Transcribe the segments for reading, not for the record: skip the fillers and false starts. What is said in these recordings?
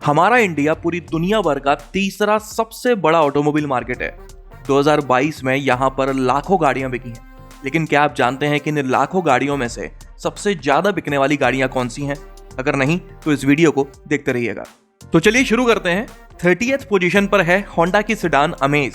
हमारा इंडिया पूरी दुनिया भर का तीसरा सबसे बड़ा ऑटोमोबाइल मार्केट है। 2022 में यहाँ पर लाखों गाड़ियां बिकी हैं, लेकिन क्या आप जानते हैं कि इन लाखों गाड़ियों में से सबसे ज्यादा बिकने वाली गाड़ियां कौन सी हैं? अगर नहीं तो इस वीडियो को देखते रहिएगा। तो चलिए शुरू करते हैं। 30th पोजीशन पर है होंडा की सेडान अमेज,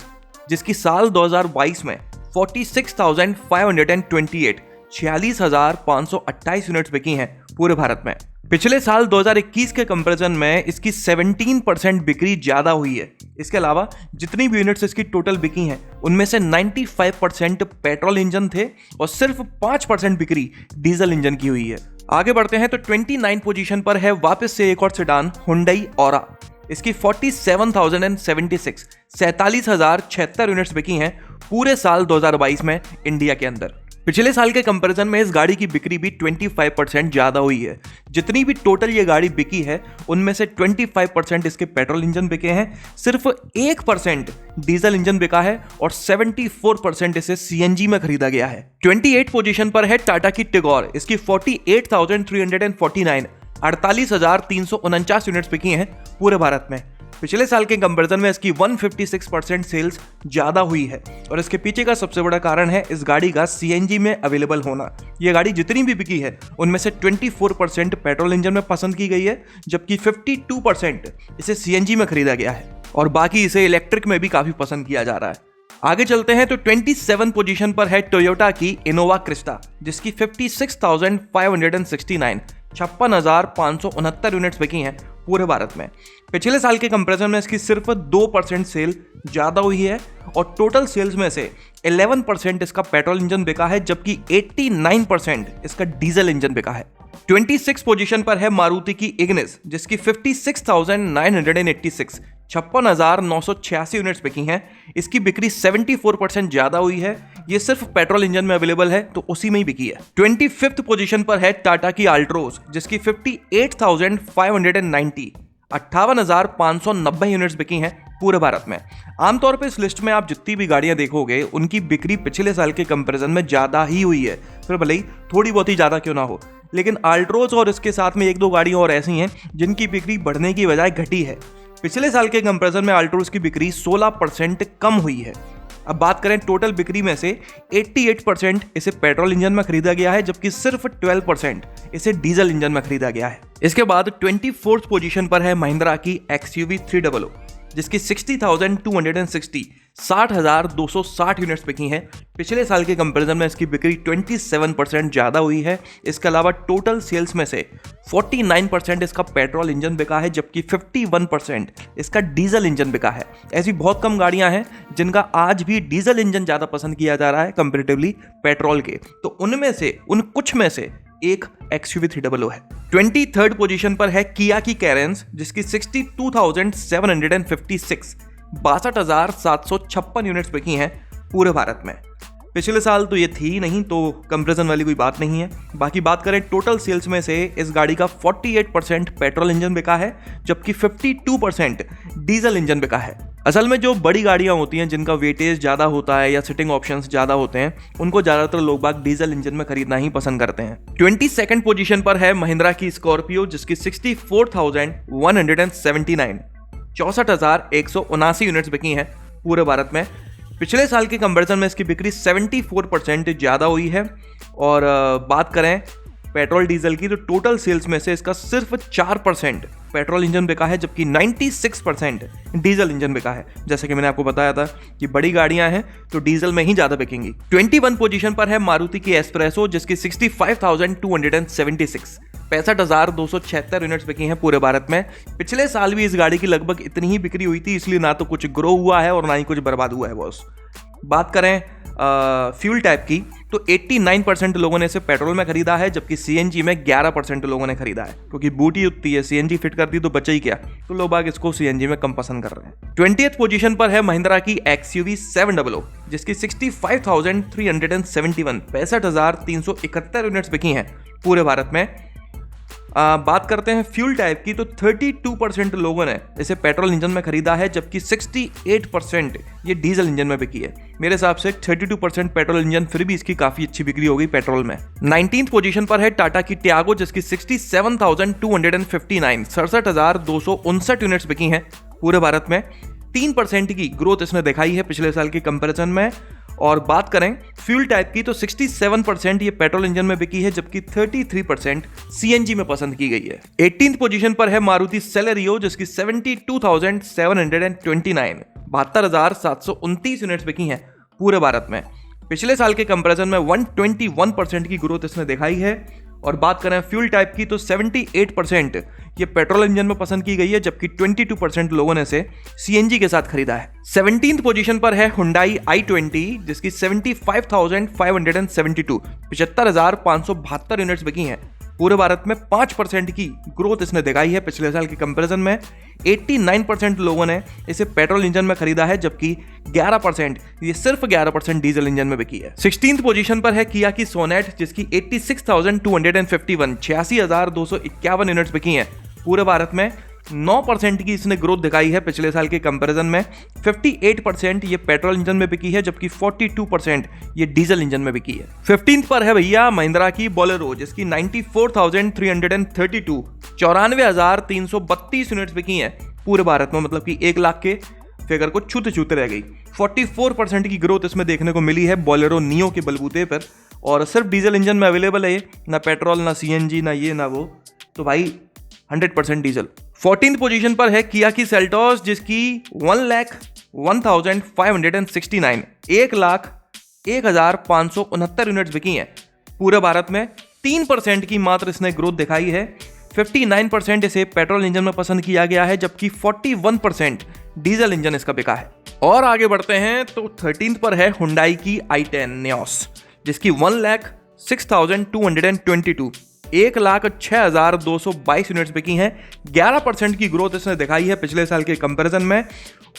जिसकी साल 2022 में 46,528 यूनिट्स बिकी हैं पूरे भारत में। पिछले साल 2021 के कंपैरिजन में इसकी 17% बिक्री ज्यादा हुई है। इसके अलावा जितनी भी यूनिट्स इसकी टोटल बिकी हैं उनमें से 95% पेट्रोल इंजन थे और सिर्फ 5% बिक्री डीजल इंजन की हुई है। आगे बढ़ते हैं तो 29 पोजीशन पर है वापस से एक और सेडान हुंडई ऑरा। इसकी 47,076 यूनिट्स बिकी हैं पूरे साल 2022 में इंडिया के अंदर। पिछले साल के कंपैरिजन में इस गाड़ी की बिक्री भी 25% ज्यादा हुई है। जितनी भी टोटल ये गाड़ी बिकी है उनमें से 25% इसके पेट्रोल इंजन बिके हैं, सिर्फ 1% डीजल इंजन बिका है और 74% इसे सीएनजी में खरीदा गया है। 28 पोजीशन पर है टाटा की टिगोर। इसकी 48,349 यूनिट्स बिकी हैं पूरे भारत में। पिछले साल के कंपैरिजन में इसकी 156% सेल्स ज्यादा हुई है और इसके पीछे का सबसे बड़ा कारण है इस गाड़ी का सीएनजी में अवेलेबल होना। ये गाड़ी जितनी भी बिकी है उनमें से 24% पेट्रोल इंजन में पसंद की गई है, जबकि 52% इसे सीएनजी में खरीदा गया है और बाकी इसे इलेक्ट्रिक में भी काफी पसंद किया जा रहा है। आगे चलते हैं तो 27 पोजीशन पर है टोयोटा की इनोवा क्रिस्टा, जिसकी 56,569 यूनिट्स बिकी हैं पूरे भारत में। पिछले साल के कंपैरिजन में इसकी सिर्फ 2% सेल ज्यादा हुई है और टोटल सेल्स में से 11% इसका पेट्रोल इंजन बिका है, जबकि 89% इसका डीजल इंजन बिका है। 26 पोजीशन पर है मारुति की इग्निस, जिसकी 56,986 यूनिट्स बिकी हैं। इसकी बिक्री 74% ज्यादा हुई है। ये सिर्फ पेट्रोल इंजन में अवेलेबल है तो उसी में ही बिकी है। 25th पोजीशन पर है टाटा की अल्ट्रोज, जिसकी 58,590 यूनिट्स बिकी हैं पूरे भारत में। आमतौर पर इस लिस्ट में आप जितनी भी गाड़ियां देखोगे उनकी बिक्री पिछले साल के कंपैरिजन में ज्यादा ही हुई है, फिर भले ही थोड़ी बहुत ही ज्यादा क्यों ना हो। लेकिन अल्ट्रोज और इसके साथ में एक दो गाड़ियां और ऐसी हैं जिनकी बिक्री बढ़ने की बजाय घटी है। पिछले साल के कंपैरिजन में अल्ट्रोज की बिक्री 16% कम हुई है। अब बात करें टोटल बिक्री में से 88% इसे पेट्रोल इंजन में खरीदा गया है, जबकि सिर्फ 12% इसे डीजल इंजन में खरीदा गया है। इसके बाद 24th पोजीशन पर है महिंद्रा की XUV 300, जिसकी 60,260 यूनिट्स बिकी हैं। पिछले साल के कंपैरिजन में इसकी बिक्री 27% ज्यादा हुई है। इसके अलावा टोटल सेल्स में से 49% इसका पेट्रोल इंजन बिका है, जबकि 51% इसका डीजल इंजन बिका है। ऐसी बहुत कम गाड़ियां हैं जिनका आज भी डीजल इंजन ज्यादा पसंद किया जा रहा है कंपैरेटिवली पेट्रोल के, तो उनमें से उन कुछ में से एक XUV 300 है। 23rd पोजीशन पर है किया की कैरेंस, जिसकी 62,756 यूनिट्स बिकी हैं पूरे भारत में। पिछले साल तो ये थी नहीं, तो कंपैरिजन वाली कोई बात नहीं है। बाकी बात करें टोटल सेल्स में से इस गाड़ी का 48% पेट्रोल इंजन बिका है, जबकि 52% डीजल इंजन बिका है। असल में जो बड़ी गाड़ियां होती हैं जिनका वेटेज ज़्यादा होता है या सिटिंग ऑप्शंस ज़्यादा होते हैं, उनको ज़्यादातर लोग बाग डीजल इंजन में खरीदना ही पसंद करते हैं। 22nd पोजीशन पर है महिंद्रा की स्कॉर्पियो, जिसकी 64,179 यूनिट्स बिकी हैं पूरे भारत में। पिछले साल के कंपैरिजन में इसकी बिक्री 74% ज़्यादा हुई है और बात करें पेट्रोल डीजल की तो टोटल सेल्स में से इसका सिर्फ 4% पेट्रोल इंजन बिका है, जबकि 96% डीजल इंजन बिका है। जैसे कि मैंने आपको बताया था कि बड़ी गाड़ियां हैं तो डीजल में ही ज़्यादा बिकेंगी। 21 पोजीशन पर है मारुति की एस्प्रेसो, जिसकी 65,276 यूनिट्स बिकी हैं पूरे भारत में। पिछले साल भी इस गाड़ी की लगभग इतनी ही बिक्री हुई थी, इसलिए ना तो कुछ ग्रो हुआ है और ना ही कुछ बर्बाद हुआ है बॉस। बात करें फ्यूल टाइप की तो 89% लोगों ने इसे पेट्रोल में खरीदा है, जबकि सीएनजी में 11% लोगों ने खरीदा है, क्योंकि बूटी उतनी है, सीएनजी फिट कर दी तो बचा ही क्या, तो लोग बाग इसको सीएनजी में कम पसंद कर रहे हैं। 20th पोजीशन पर है महिंद्रा की XUV 700, जिसकी 65,371 यूनिट्स बिकी हैं पूरे भारत में। बात करते हैं फ्यूल टाइप की तो 32% लोगों ने इसे पेट्रोल इंजन में खरीदा है, जबकि 68% ये डीजल इंजन में बिकी है। मेरे हिसाब से 32% पेट्रोल इंजन, फिर भी इसकी काफी अच्छी बिक्री हो गई पेट्रोल में। 19th पोजीशन पर है टाटा की टियागो, जिसकी 67,259 67,259 यूनिट्स बिकी हैं पूरे भारत में। 3% की ग्रोथ इसने दिखाई है पिछले साल के कंपैरिजन में। और बात करें फ्यूल टाइप की तो 67% ये पेट्रोल इंजन में बिकी है, जबकि 33% सीएनजी में पसंद की गई है। 18th पोजीशन पर है मारुति सेलेरियो, जिसकी 72,729 72,729 यूनिट्स बिकी हैं पूरे भारत में। पिछले साल के कंपैरिजन में 121% की ग्रोथ इसने दिखाई है। और बात करें फ्यूल टाइप की तो 78% ये पेट्रोल इंजन में पसंद की गई है, जबकि 22% लोगों ने इसे सीएनजी के साथ खरीदा है। 17th पोजीशन पर है हुंडई i20, जिसकी 75,572 75,572 यूनिट्स बिकी हैं पूरे भारत में। 5% की ग्रोथ इसने दिखाई है पिछले साल के कंपैरिजन में। 89% लोगों ने इसे पेट्रोल इंजन में खरीदा है, जबकि 11% ये सिर्फ 11% डीजल इंजन में बिकी है। 16th पोजीशन पर है किया की सोनेट, जिसकी 86,251 86,251 यूनिट्स बिकी हैं पूरे भारत में। 9% की इसने ग्रोथ दिखाई है पिछले साल के कंपैरिजन में। 58% ये पेट्रोल इंजन में बिकी है, जबकि 42% ये डीजल इंजन में बिकी है। 15th पर है भैया महिंद्रा की बोलेरो, जिसकी 94,332 94,332 यूनिट्स बिकी हैं पूरे भारत में, मतलब कि 1 लाख के फिगर को छूते छूते रह गई। 44% की ग्रोथ इसमें देखने को मिली है बोलेरो नियो के बलबूते पर। और सिर्फ डीजल इंजन में अवेलेबल है, ना पेट्रोल ना सीएनजी ना ये ना वो, तो भाई 100% डीजल। 14th पोजीशन पर है किया की सेल्टोस, जिसकी 1,01,569 1,01,569 यूनिट्स बिकी हैं पूरे भारत में। 3% की मात्र इसने ग्रोथ दिखाई है। 59% इसे पेट्रोल इंजन में पसंद किया गया है, जबकि 41% डीजल इंजन इसका बिका है। और आगे बढ़ते हैं तो 13th पर है हुंडई की i10 नियोस, जिसकी 1,06,222 1,06,222 यूनिट्स बिकी हैं। 11% की ग्रोथ इसने दिखाई है पिछले साल के कंपैरिजन में।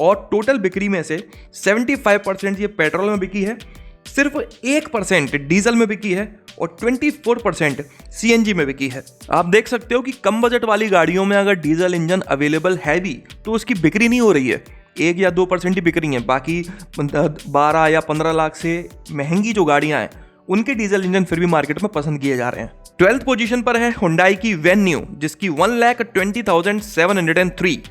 और टोटल बिक्री में से 75% ये पेट्रोल में बिकी है, सिर्फ 1% डीजल में बिकी है और 24% सीएनजी में बिकी है। आप देख सकते हो कि कम बजट वाली गाड़ियों में अगर डीजल इंजन अवेलेबल है भी तो उसकी बिक्री नहीं हो रही है, 1 या 2% ही बिक रही है। बाकी 12 या 15 लाख से महंगी जो गाड़ियां हैं उनके डीजल इंजन फिर भी मार्केट में पसंद किए जा रहे हैं। 12th पोजीशन पर है हुंडई की वेन्यू, जिसकी 1,20,703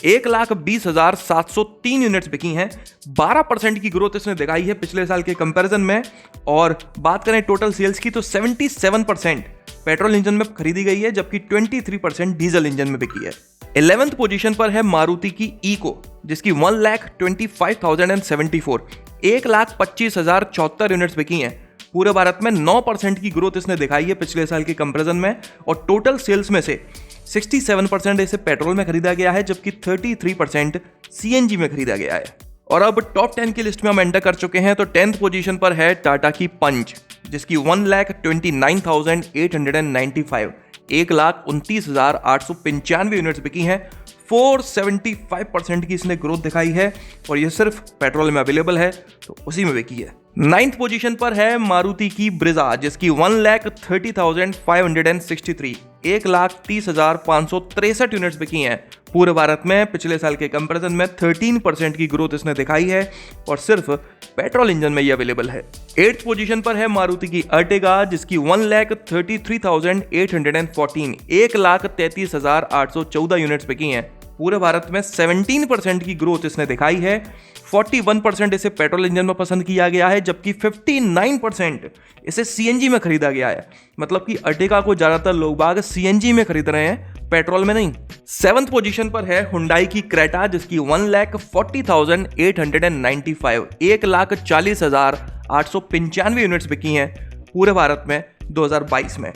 1,20,703 यूनिट्स बिकी हैं। 12% की ग्रोथ इसने दिखाई है पिछले साल के कंपैरिजन में। और बात करें टोटल सेल्स की तो 77% पेट्रोल इंजन में खरीदी गई है, जबकि 23% डीजल इंजन में बिकी है। 11th पोजीशन पर है मारुति की इको, जिसकी 1,25,074 1,25,074 यूनिट्स बिकी हैं पूरे भारत में। 9% की ग्रोथ इसने दिखाई है पिछले साल के कंपैरिजन में। और टोटल सेल्स में से 67% इसे पेट्रोल में खरीदा गया है, जबकि 33% सीएनजी में खरीदा गया है। और अब टॉप 10 की लिस्ट में हम एंटर कर चुके हैं। तो 10th पोजीशन पर है टाटा की पंच, जिसकी 1,29,895 1,29,895 यूनिट्स बिकी हैं। 475% की इसने ग्रोथ दिखाई है और ये सिर्फ पेट्रोल में अवेलेबल है, तो उसी में बिकी है। 9th पोजीशन पर है मारुति की ब्रिजा, जिसकी 1,30,563 1,30,563 यूनिट्स बिकी हैं पूरे भारत में। पिछले साल के कंपैरिजन में 13% की ग्रोथ इसने दिखाई है और सिर्फ पेट्रोल इंजन में ये अवेलेबल है। 8th पोजीशन पर है मारुति की अर्टिगा, जिसकी 1,33,814 1,33,814 यूनिट्स बिकी हैं पूरे भारत में। 17% की ग्रोथ इसने दिखाई है। 41% इसे पेट्रोल इंजन में पसंद किया गया है, जबकि 59% इसे सीएनजी में खरीदा गया है। मतलब कि अर्टिगा को ज्यादातर लोग बाग सीएनजी में खरीद रहे हैं, पेट्रोल में नहीं। 7th पोजीशन पर है हुंडई की क्रेटा, जिसकी 1,40,895 1,40,895 यूनिट्स बिकी हैं पूरे भारत में 2022 में।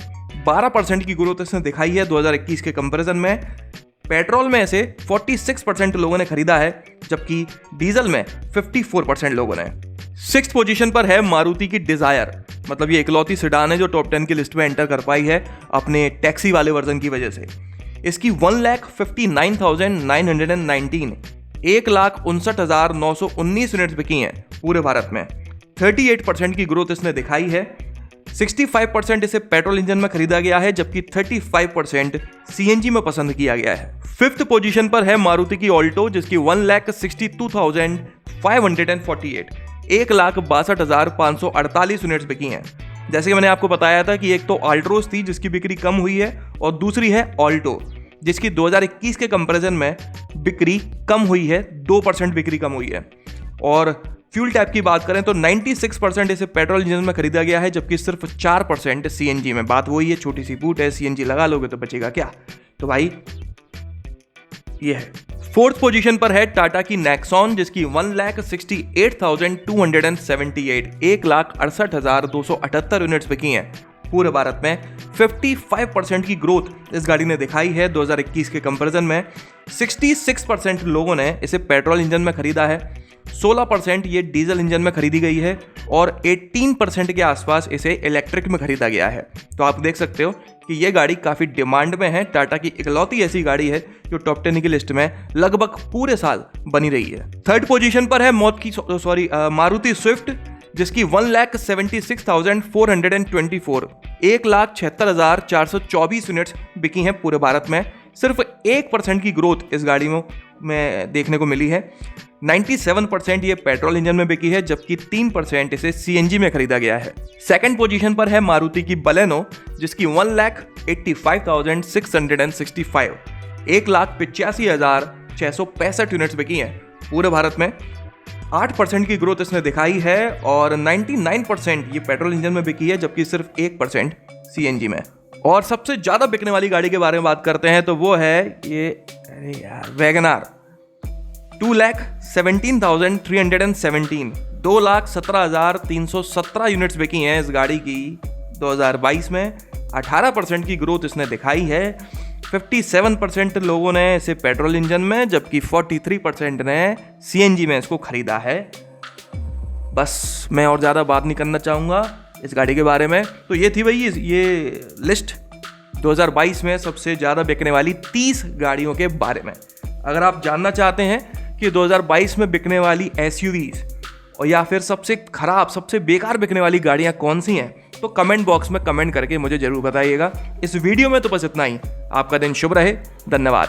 12% की ग्रोथ इसने दिखाई है 2021 के कंपैरिजन में। पेट्रोल में इसे 46% लोगों ने खरीदा है, जबकि डीजल में 54% लोगों ने। 6th पोजीशन पर है मारुति की डिजायर, मतलब ये इकलौती सेडान है जो टॉप 10 की लिस्ट में एंटर कर पाई है अपने टैक्सी वाले वर्जन की वजह से। इसकी 1,59,919 1,59,919 यूनिट्स बिकी हैं पूरे भारत में। 38% की ग्रोथ इसने दिखाई है। 65% इसे पेट्रोल इंजन में खरीदा गया है, जबकि 35% सीएनजी में पसंद किया गया है। 5th पोजीशन पर है मारुति की ऑल्टो, जिसकी 1,62,548 1,62,548 यूनिट्स बिकी हैं। जैसे कि मैंने आपको बताया था कि एक तो अल्ट्रोज थी जिसकी बिक्री कम हुई है, और दूसरी है ऑल्टो जिसकी 2021 के कंपैरिजन में बिक्री कम हुई है, 2% बिक्री कम हुई है। और फ्यूल टैप की बात करें तो 96% इसे पेट्रोल इंजन में खरीदा गया है, जबकि सिर्फ 4% सीएनजी में। बात वही है, छोटी सी बूट है, सीएनजी लगा लोगे तो बचेगा क्या। तो भाई ये है। फोर्थ पोजीशन पर है टाटा की नेक्सॉन जिसकी 1,68,278 1,68,278 यूनिट्स बिकी हैं पूरे भारत में। 55% की ग्रोथ इस गाड़ी ने दिखाई है 2021 के कंपैरिजन में। 66% लोगों ने इसे पेट्रोल इंजन में खरीदा है, 16% ये डीजल इंजन में खरीदी गई है, और 18% के आसपास इसे इलेक्ट्रिक में खरीदा गया है। तो आप देख सकते हो कि ये गाड़ी काफ़ी डिमांड में है। टाटा की इकलौती ऐसी गाड़ी है जो टॉप 10 की लिस्ट में लगभग पूरे साल बनी रही है। थर्ड पोजीशन पर है मारुति स्विफ्ट जिसकी 1,76,424 1,76,424 यूनिट्स बिकी हैं पूरे भारत में। सिर्फ 1% की ग्रोथ इस गाड़ी में देखने को मिली है। 97% ये पेट्रोल इंजन में बिकी है, जबकि 3% इसे सीएनजी में खरीदा गया है। सेकंड पोजीशन पर है मारुति की बलेनो जिसकी 1,85,665 1,85,665 यूनिट्स बिकी हैं पूरे भारत में। 8% की ग्रोथ इसने दिखाई है, और 99% ये पेट्रोल इंजन में बिकी है, जबकि सिर्फ 1% सीएनजी में। और सबसे ज्यादा बिकने वाली गाड़ी के बारे में बात करते हैं तो वो है ये वैगनार। 2,17,317 2,17,317 यूनिट्स बिकी हैं इस गाड़ी की 2022 में। 18% की ग्रोथ इसने दिखाई है। 57% लोगों ने इसे पेट्रोल इंजन में, जबकि 43% ने सीएनजी में इसको खरीदा है। बस मैं और ज़्यादा बात नहीं करना चाहूँगा इस गाड़ी के बारे में। तो ये थी भाई ये लिस्ट 2022 में सबसे ज़्यादा बिकने वाली 30 गाड़ियों के बारे में। अगर आप जानना चाहते हैं कि 2022 में बिकने वाली एसयूवीज और या फिर सबसे खराब, सबसे बेकार बिकने वाली गाड़ियाँ कौन सी हैं, तो कमेंट बॉक्स में कमेंट करके मुझे ज़रूर बताइएगा। इस वीडियो में तो बस इतना ही। आपका दिन शुभ रहे। धन्यवाद।